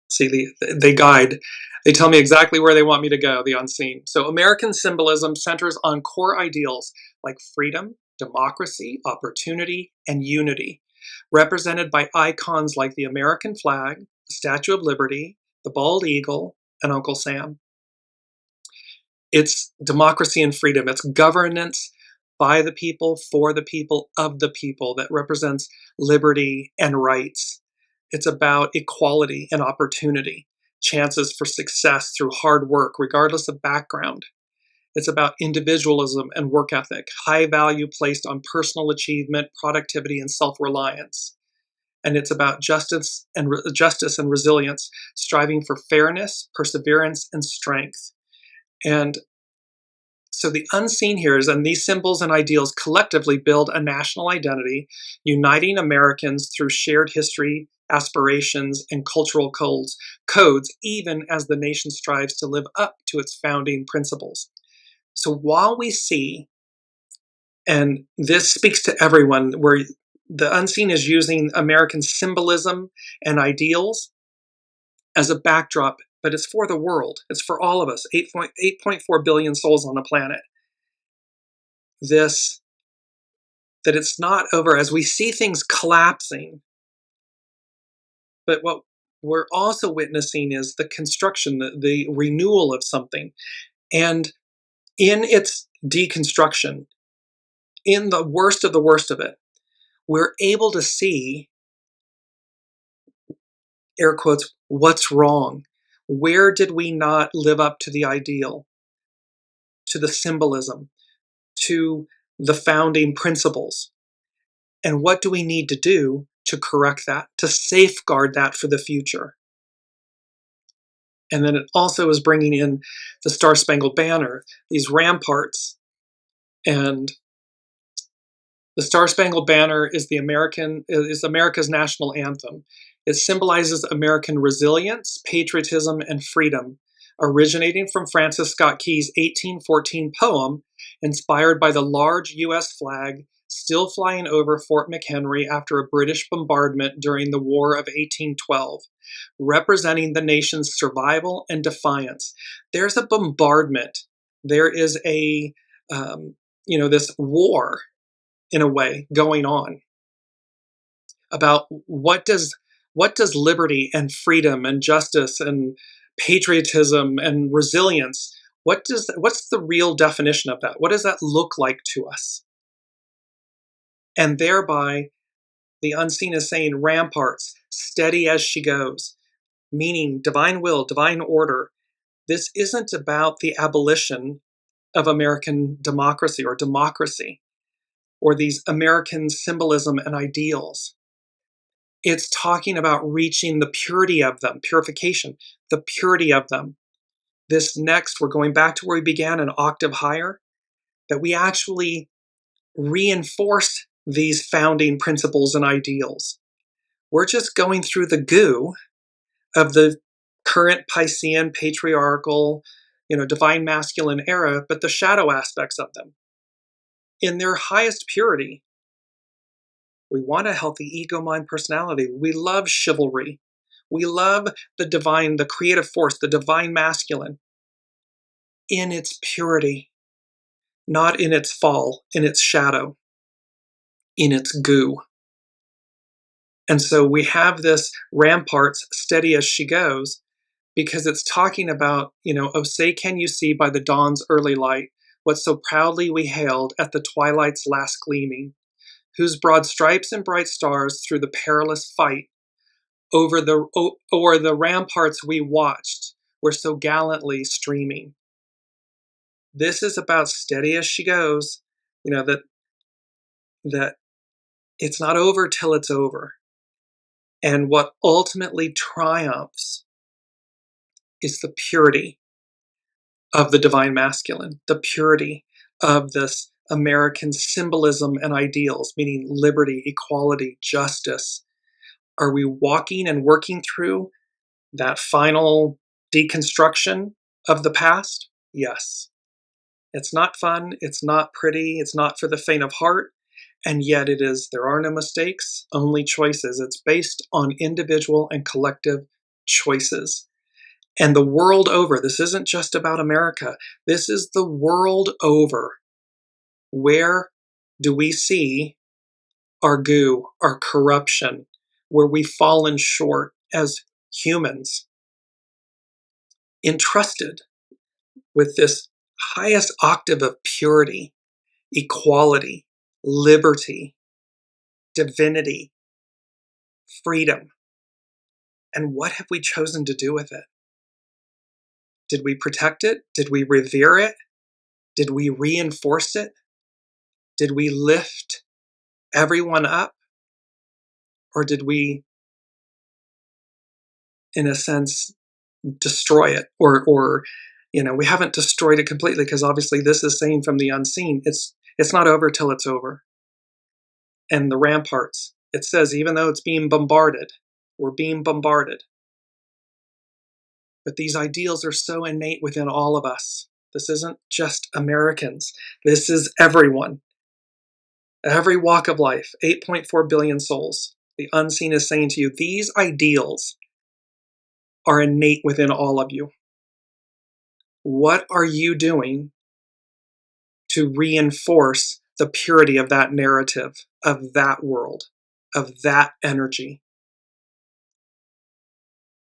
See, they guide. They tell me exactly where they want me to go, the unseen. So American symbolism centers on core ideals like freedom, democracy, opportunity, and unity, represented by icons like the American flag, the Statue of Liberty, the bald eagle, and Uncle Sam. It's democracy and freedom. It's governance by the people, for the people, of the people, that represents liberty and rights. It's about equality and opportunity, chances for success through hard work, regardless of background. It's about individualism and work ethic, high value placed on personal achievement, productivity, and self-reliance. And it's about justice and resilience, striving for fairness, perseverance, and strength. And so the unseen here is, and these symbols and ideals collectively build a national identity, uniting Americans through shared history, aspirations, and cultural codes, even as the nation strives to live up to its founding principles. So while we see, and this speaks to everyone, where the unseen is using American symbolism and ideals as a backdrop, but it's for the world. It's for all of us, 8.4 billion souls on the planet. That it's not over as we see things collapsing. But what we're also witnessing is the construction, the renewal of something. And in its deconstruction, in the worst of it, we're able to see, air quotes, what's wrong. Where did we not live up to the ideal, to the symbolism, to the founding principles? And what do we need to do to correct that, to safeguard that for the future? And then it also is bringing in the Star-Spangled Banner, these ramparts. And the Star-Spangled Banner is America's national anthem. It symbolizes American resilience, patriotism, and freedom, originating from Francis Scott Key's 1814 poem, inspired by the large U.S. flag still flying over Fort McHenry after a British bombardment during the War of 1812, representing the nation's survival and defiance. There's a bombardment. There is this war, in a way, going on about what does liberty and freedom and justice and patriotism and resilience, what's the real definition of that? What does that look like to us? And thereby, the unseen is saying ramparts, steady as she goes, meaning divine will, divine order. This isn't about the abolition of American democracy or these American symbolism and ideals. It's talking about reaching the purity of them, purification, the purity of them. This next, we're going back to where we began, an octave higher, that we actually reinforce these founding principles and ideals. We're just going through the goo of the current Piscean, patriarchal, divine masculine era, but the shadow aspects of them. In their highest purity, we want a healthy ego, mind, personality. We love chivalry. We love the divine, the creative force, the divine masculine in its purity, not in its fall, in its shadow, in its goo. And so we have this ramparts, steady as she goes, because it's talking about, oh, say can you see by the dawn's early light what so proudly we hailed at the twilight's last gleaming, whose broad stripes and bright stars through the perilous fight over or the ramparts we watched were so gallantly streaming. This is about steady as she goes, that it's not over till it's over. And what ultimately triumphs is the purity of the divine masculine, the purity of this American symbolism and ideals, meaning liberty, equality, justice. Are we walking and working through that final deconstruction of the past? Yes. It's not fun, it's not pretty, it's not for the faint of heart, and yet it is. There are no mistakes, only choices. It's based on individual and collective choices. And the world over, this isn't just about America, this is the world over. Where do we see our goo, our corruption, where we've fallen short as humans, entrusted with this highest octave of purity, equality, liberty, divinity, freedom? And what have we chosen to do with it? Did we protect it? Did we revere it? Did we reinforce it? Did we lift everyone up? Or did we, in a sense, destroy it? Or we haven't destroyed it completely, because obviously this is saying from the unseen, it's not over till it's over. And the ramparts, it says, even though it's being bombarded, we're being bombarded. But these ideals are so innate within all of us. This isn't just Americans. This is everyone. Every walk of life, 8.4 billion souls. The unseen is saying to you, these ideals are innate within all of you. What are you doing to reinforce the purity of that narrative, of that world, of that energy?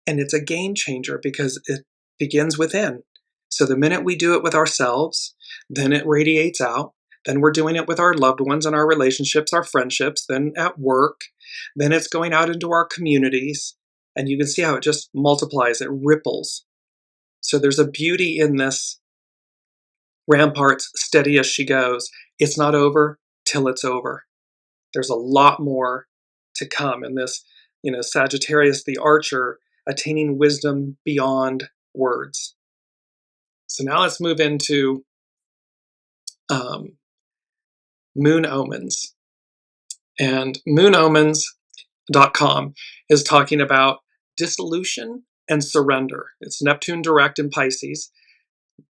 And it's a game changer because it begins within. So the minute we do it with ourselves, then it radiates out. Then we're doing it with our loved ones and our relationships, our friendships, then at work. Then it's going out into our communities. And you can see how it just multiplies, it ripples. So there's a beauty in this ramparts, steady as she goes. It's not over till it's over. There's a lot more to come in this, Sagittarius, the archer, attaining wisdom beyond words. So now let's move into moon omens. And moonomens.com is talking about dissolution and surrender. It's Neptune direct in Pisces.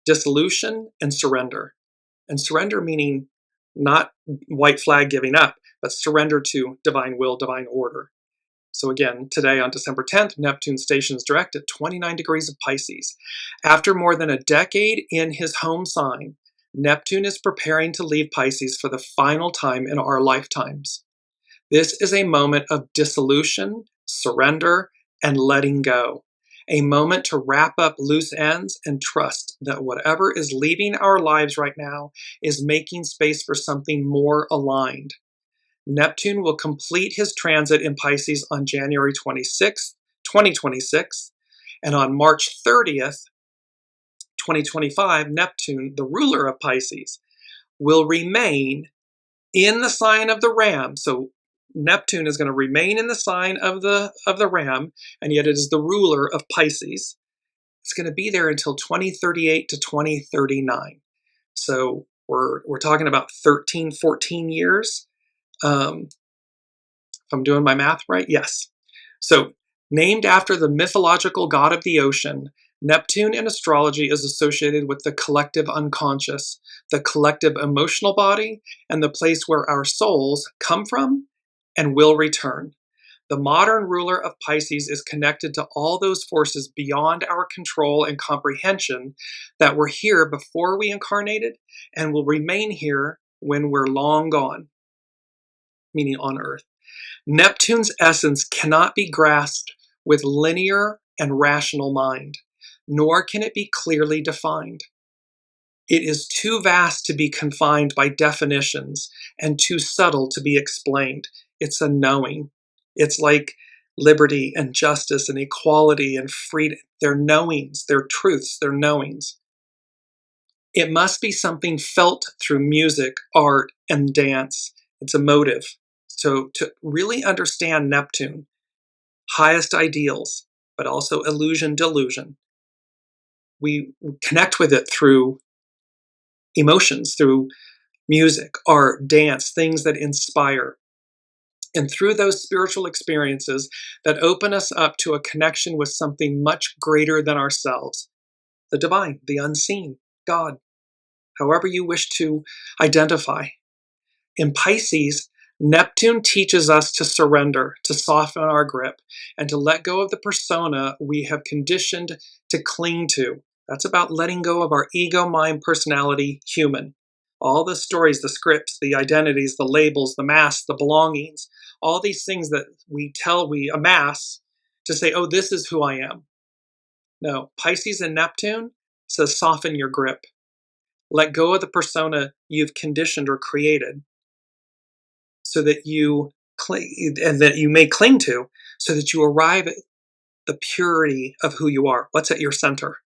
Dissolution and surrender. And surrender meaning not white flag giving up, but surrender to divine will, divine order. So again, today on December 10th, Neptune stations direct at 29 degrees of Pisces. After more than a decade in his home sign, Neptune is preparing to leave Pisces for the final time in our lifetimes. This is a moment of dissolution, surrender, and letting go. A moment to wrap up loose ends and trust that whatever is leaving our lives right now is making space for something more aligned. Neptune will complete his transit in Pisces on January 26th, 2026, and on March 30th, 2025, Neptune, the ruler of Pisces, will remain in the sign of the Ram. So Neptune is going to remain in the sign of the Ram, and yet it is the ruler of Pisces. It's going to be there until 2038 to 2039. So we're talking about 13, 14 years. If I'm doing my math right, yes. So named after the mythological god of the ocean, Neptune in astrology is associated with the collective unconscious, the collective emotional body, and the place where our souls come from and will return. The modern ruler of Pisces is connected to all those forces beyond our control and comprehension that were here before we incarnated and will remain here when we're long gone, meaning on Earth. Neptune's essence cannot be grasped with linear and rational mind, nor can it be clearly defined. It is too vast to be confined by definitions and too subtle to be explained. It's a knowing. It's like liberty and justice and equality and freedom. They're knowings, they're truths, they're knowings. It must be something felt through music, art, and dance. It's emotive. So to really understand Neptune, highest ideals, but also illusion, delusion, we connect with it through emotions, through music, art, dance, things that inspire. And through those spiritual experiences that open us up to a connection with something much greater than ourselves, the divine, the unseen, God, however you wish to identify. In Pisces, Neptune teaches us to surrender, to soften our grip, and to let go of the persona we have conditioned to cling to. That's about letting go of our ego, mind, personality, human. All the stories, the scripts, the identities, the labels, the masks, the belongings, all these things that we amass to say, oh, this is who I am. No, Pisces and Neptune says soften your grip. Let go of the persona you've conditioned or created so that you may cling to, so that you arrive at the purity of who you are. What's at your center?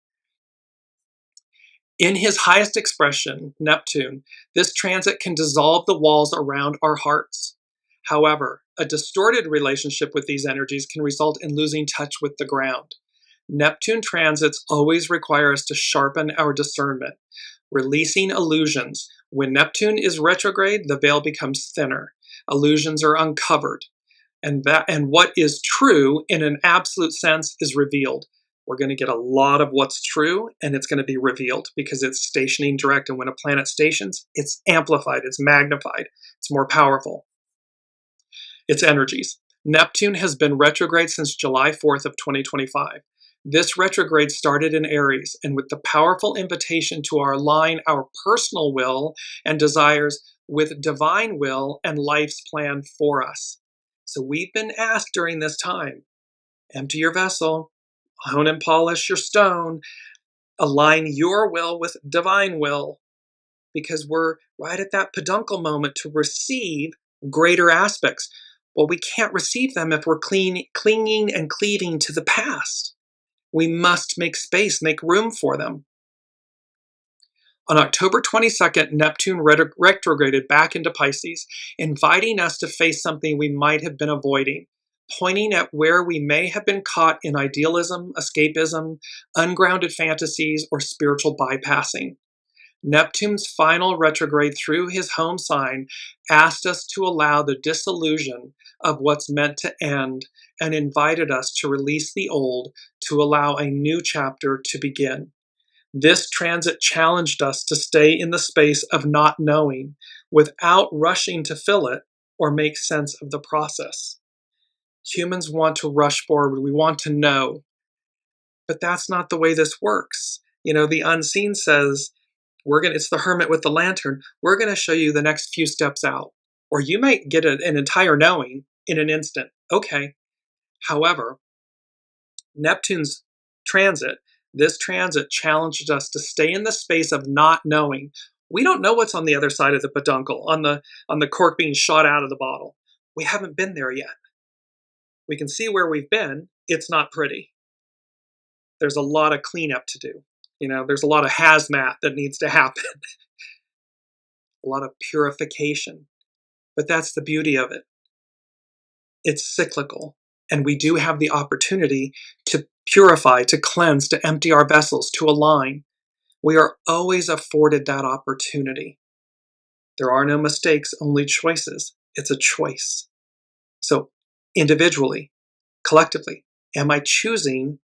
In his highest expression, Neptune, this transit can dissolve the walls around our hearts. However, a distorted relationship with these energies can result in losing touch with the ground. Neptune transits always require us to sharpen our discernment, releasing illusions. When Neptune is retrograde, the veil becomes thinner. Illusions are uncovered, and what is true in an absolute sense is revealed. We're going to get a lot of what's true, and it's going to be revealed because it's stationing direct. And when a planet stations, it's amplified, it's magnified, it's more powerful. Its energies. Neptune has been retrograde since July 4th of 2025. This retrograde started in Aries, and with the powerful invitation to align our personal will and desires with divine will and life's plan for us. So we've been asked during this time, empty your vessel, hone and polish your stone, align your will with divine will, because we're right at that peduncle moment to receive greater aspects. Well, we can't receive them if we're clinging and cleaving to the past. We must make space, make room for them. On October 22nd, Neptune retrograded back into Pisces, inviting us to face something we might have been avoiding, pointing at where we may have been caught in idealism, escapism, ungrounded fantasies, or spiritual bypassing. Neptune's final retrograde through his home sign asked us to allow the disillusion of what's meant to end and invited us to release the old to allow a new chapter to begin. This transit challenged us to stay in the space of not knowing without rushing to fill it or make sense of the process. Humans want to rush forward. We want to know. But that's not the way this works. The unseen says, it's the hermit with the lantern. We're going to show you the next few steps out. Or you might get an entire knowing in an instant. Okay. However, Neptune's transit, this transit challenged us to stay in the space of not knowing. We don't know what's on the other side of the peduncle, on the cork being shot out of the bottle. We haven't been there yet. We can see where we've been. It's not pretty. There's a lot of cleanup to do. There's a lot of hazmat that needs to happen. A lot of purification. But that's the beauty of it. It's cyclical. And we do have the opportunity to purify, to cleanse, to empty our vessels, to align. We are always afforded that opportunity. There are no mistakes, only choices. It's a choice. So individually, collectively, am I choosing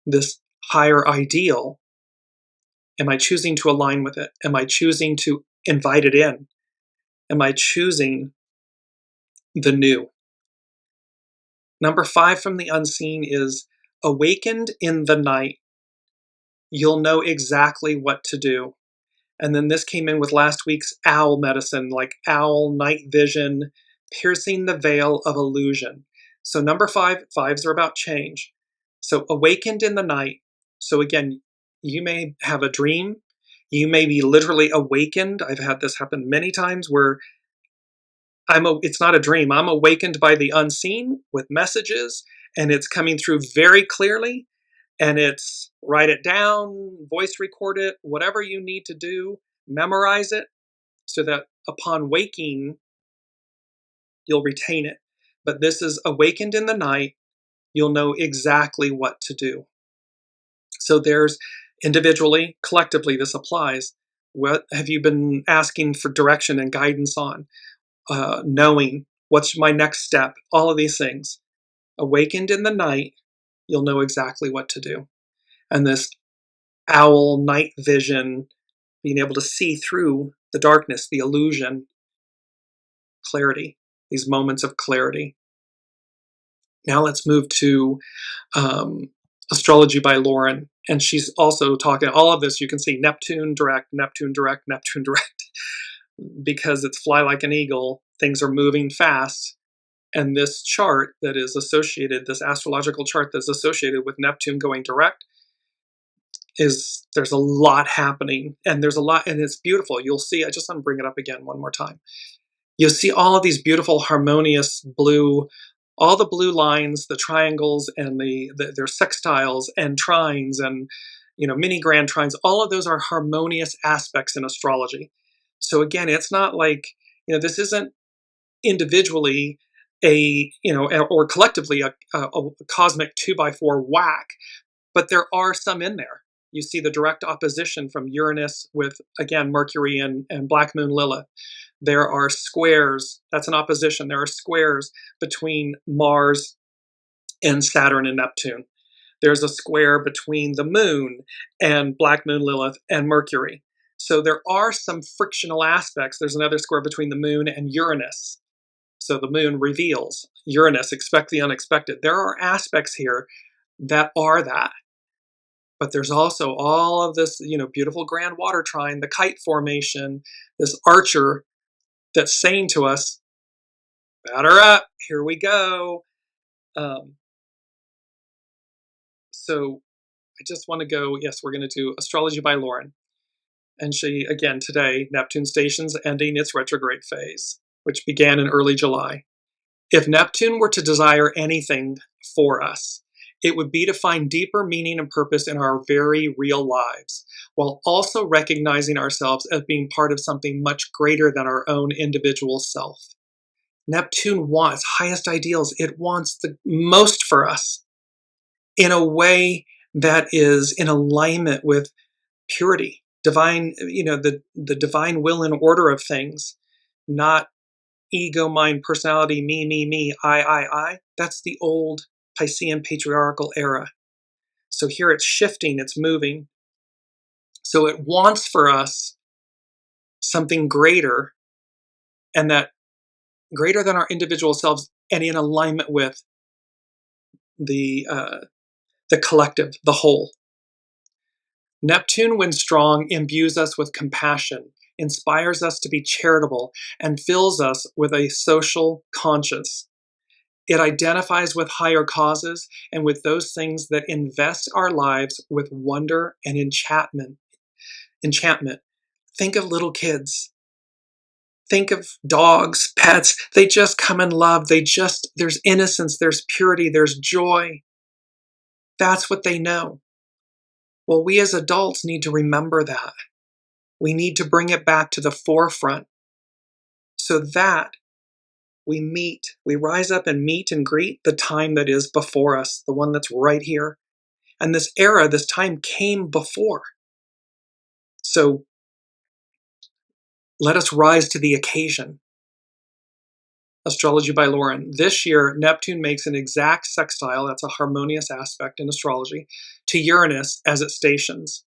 this higher ideal? Am I choosing to align with it? Am I choosing to invite it in? Am I choosing the new? Number 5 from the unseen is awakened in the night. You'll know exactly what to do. And then this came in with last week's owl medicine, like owl, night vision, piercing the veil of illusion. So number 5, 5s are about change. So awakened in the night. So again, you may have a dream. You may be literally awakened. I've had this happen many times where it's not a dream. I'm awakened by the unseen with messages, and it's coming through very clearly, and it's write it down, voice record it, whatever you need to do, memorize it so that upon waking, you'll retain it. But this is awakened in the night, you'll know exactly what to do. So there's individually, collectively, this applies. What have you been asking for direction and guidance on? Knowing what's my next step, all of these things. Awakened in the night, you'll know exactly what to do. And this owl night vision, being able to see through the darkness, the illusion, clarity, these moments of clarity. Now let's move to Astrology by Lauren. And she's also talking, all of this, you can see Neptune direct, Neptune direct, Neptune direct. Because it's fly like an eagle, things are moving fast. And this chart that is associated, this astrological chart that's associated with Neptune going direct, there's a lot happening, and there's a lot, and it's beautiful. You'll see, I just want to bring it up again one more time. You'll see all of these beautiful harmonious blue, all the blue lines, the triangles, and their sextiles and trines and mini grand trines. All of those are harmonious aspects in astrology. So again, it's not like this isn't individually or collectively a cosmic 2x4 whack, but there are some in there. You see the direct opposition from Uranus with, again, Mercury and Black Moon Lilith. There are squares, that's an opposition. There are squares between Mars and Saturn and Neptune. There's a square between the Moon and Black Moon Lilith and Mercury. So there are some frictional aspects. There's another square between the Moon and Uranus. So the Moon reveals. Uranus, expect the unexpected. There are aspects here that are that. But there's also all of this, beautiful grand water trine, the kite formation, this archer that's saying to us, batter up, here we go. So I just want to go, yes, we're going to do Astrology by Lauren. And she, again, today, Neptune station's ending its retrograde phase, which began in early July. If Neptune were to desire anything for us, it would be to find deeper meaning and purpose in our very real lives, while also recognizing ourselves as being part of something much greater than our own individual self. Neptune wants highest ideals. It wants the most for us in a way that is in alignment with purity, divine, the divine will and order of things, not ego, mind, personality, me, I. That's the old Piscean patriarchal era. So here it's shifting, it's moving. So it wants for us something greater, and that greater than our individual selves, and in alignment with the collective, the whole. Neptune, when strong, imbues us with compassion, inspires us to be charitable, and fills us with a social conscience. It identifies with higher causes and with those things that invest our lives with wonder and enchantment. Think of little kids. Think of dogs, pets. They just come in love. There's innocence, there's purity, there's joy. That's what they know. Well, we as adults need to remember that. We need to bring it back to the forefront so that we rise up and meet and greet the time that is before us, the one that's right here. And this era, this time came before. So let us rise to the occasion. Astrology by Lauren. This year, Neptune makes an exact sextile, that's a harmonious aspect in astrology, to Uranus as it stations.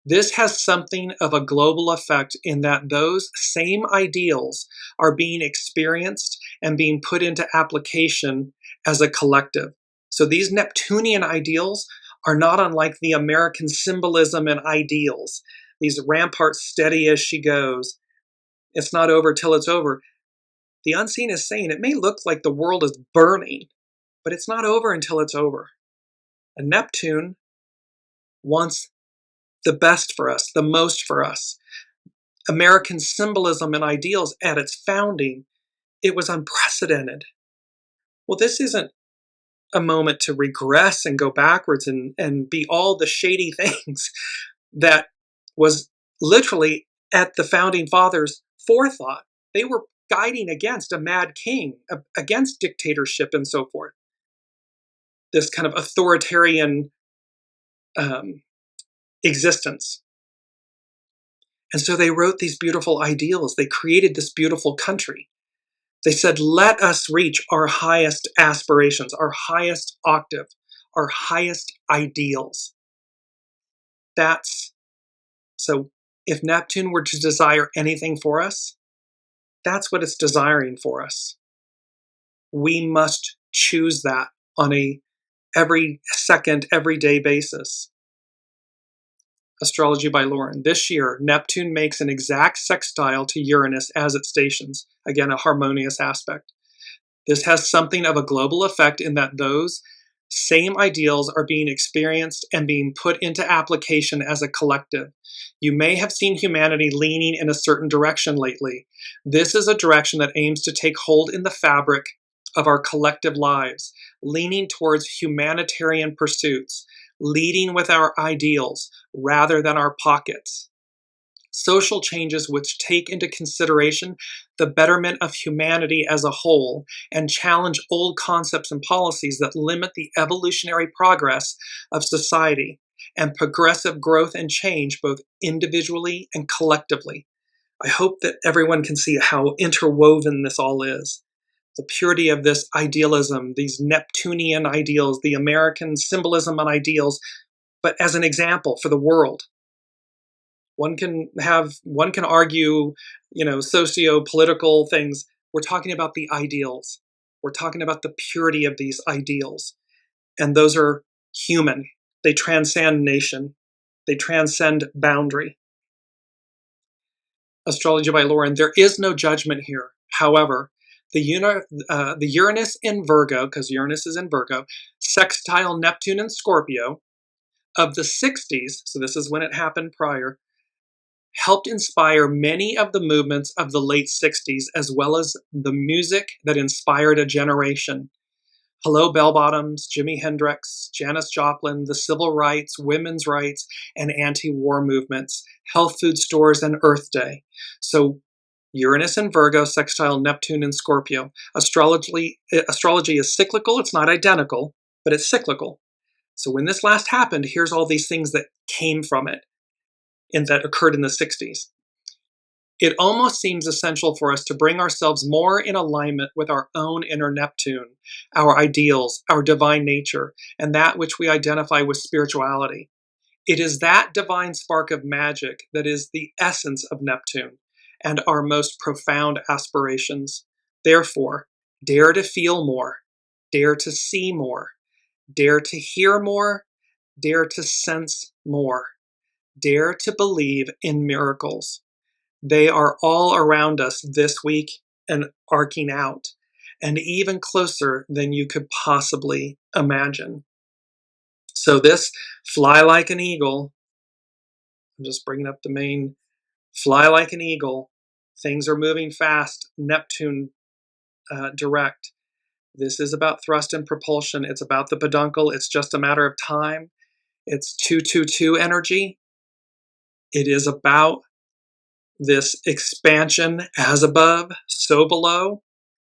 This has something of a global effect in that those same ideals are being experienced and being put into application as a collective. So these Neptunian ideals are not unlike the American symbolism and ideals. These ramparts steady as she goes. It's not over till it's over. The unseen is saying it may look like the world is burning, but it's not over until it's over. And Neptune wants the best for us, the most for us. American symbolism and ideals at its founding, it was unprecedented. Well, this isn't a moment to regress and go backwards and be all the shady things that was literally at the founding fathers' forethought. They were guiding against a mad king, against dictatorship and so forth. This kind of authoritarian existence. And so they wrote these beautiful ideals. They created this beautiful country. They said, let us reach our highest aspirations, our highest octave, our highest ideals. So if Neptune were to desire anything for us, that's what it's desiring for us. We must choose that on a every second, everyday basis. Astrology by Lauren. This year, Neptune makes an exact sextile to Uranus as it stations. Again, a harmonious aspect. This has something of a global effect in that those same ideals are being experienced and being put into application as a collective. You may have seen humanity leaning in a certain direction lately. This is a direction that aims to take hold in the fabric of our collective lives, leaning towards humanitarian pursuits, leading with our ideals rather than our pockets. Social changes which take into consideration the betterment of humanity as a whole and challenge old concepts and policies that limit the evolutionary progress of society and progressive growth and change both individually and collectively. I hope that everyone can see how interwoven this all is. The purity of this idealism, these Neptunian ideals, the American symbolism and ideals, but as an example for the world. One can argue, socio-political things. We're talking about the ideals. We're talking about the purity of these ideals. And those are human. They transcend nation. They transcend boundary. Astrology by Lauren. There is no judgment here. However, the Uranus in Virgo, because Uranus is in Virgo, sextile Neptune in Scorpio, of the 60s, so this is when it happened prior, helped inspire many of the movements of the late 60s, as well as the music that inspired a generation. Hello Bell Bottoms, Jimi Hendrix, Janis Joplin, the civil rights, women's rights, and anti-war movements, health food stores, and Earth Day. So Uranus in Virgo, sextile Neptune in Scorpio. Astrology is cyclical. It's not identical, but it's cyclical. So when this last happened, here's all these things that came from it and that occurred in the 60s. It almost seems essential for us to bring ourselves more in alignment with our own inner Neptune, our ideals, our divine nature, and that which we identify with spirituality. It is that divine spark of magic that is the essence of Neptune and our most profound aspirations. Therefore, dare to feel more, dare to see more, dare to hear more, dare to sense more, dare to believe in miracles. They are all around us this week and arcing out, and even closer than you could possibly imagine. So this fly like an eagle, I'm just bringing up the main, fly like an eagle, things are moving fast, Neptune direct. This is about thrust and propulsion. It's about the peduncle. It's just a matter of time. It's 222 energy. It is about this expansion as above, so below.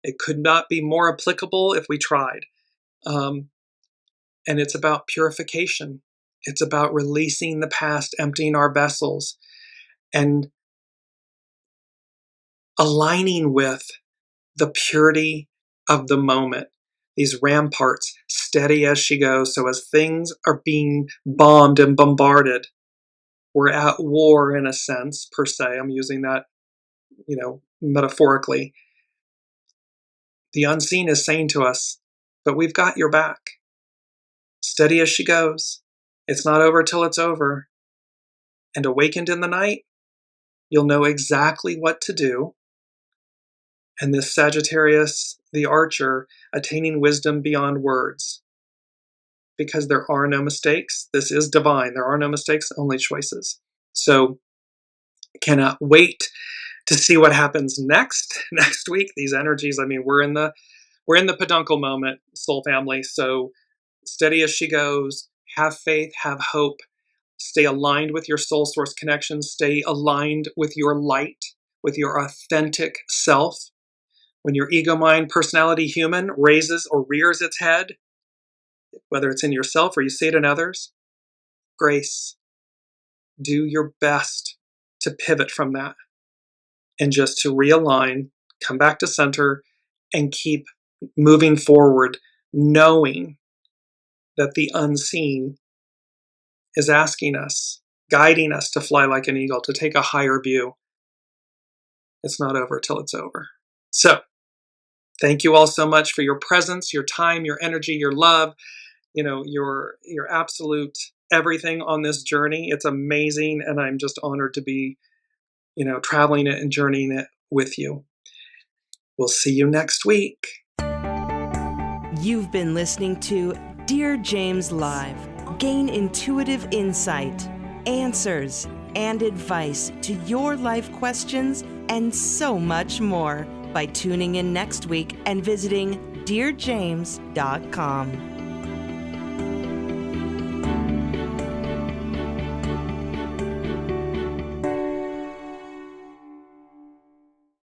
It could not be more applicable if we tried. And it's about purification. It's about releasing the past, emptying our vessels, and aligning with the purity of the moment. These ramparts, steady as she goes. So as things are being bombed and bombarded, we're at war in a sense, per se. I'm using that, metaphorically. The unseen is saying to us, but we've got your back. Steady as she goes. It's not over till it's over. And awakened in the night, you'll know exactly what to do. And this Sagittarius, the archer, attaining wisdom beyond words. Because there are no mistakes. This is divine. There are no mistakes, only choices. So, cannot wait to see what happens next week. These energies, we're in the We're in the peduncle moment, soul family, so steady as she goes, have faith, have hope, stay aligned with your soul source connections, stay aligned with your light, with your authentic self. When your ego mind personality human raises or rears its head, whether it's in yourself or you see it in others, grace. Do your best to pivot from that and just to realign, come back to center, and keep moving forward, knowing that the unseen is asking us, guiding us to fly like an eagle, to take a higher view. It's not over till it's over. So, thank you all so much for your presence, your time, your energy, your love, your absolute everything on this journey. It's amazing, and I'm just honored to be, traveling it and journeying it with you. We'll see you next week. You've been listening to Dearjames Live. Gain intuitive insight, answers, and advice to your life questions, and so much more by tuning in next week and visiting dearjames.com.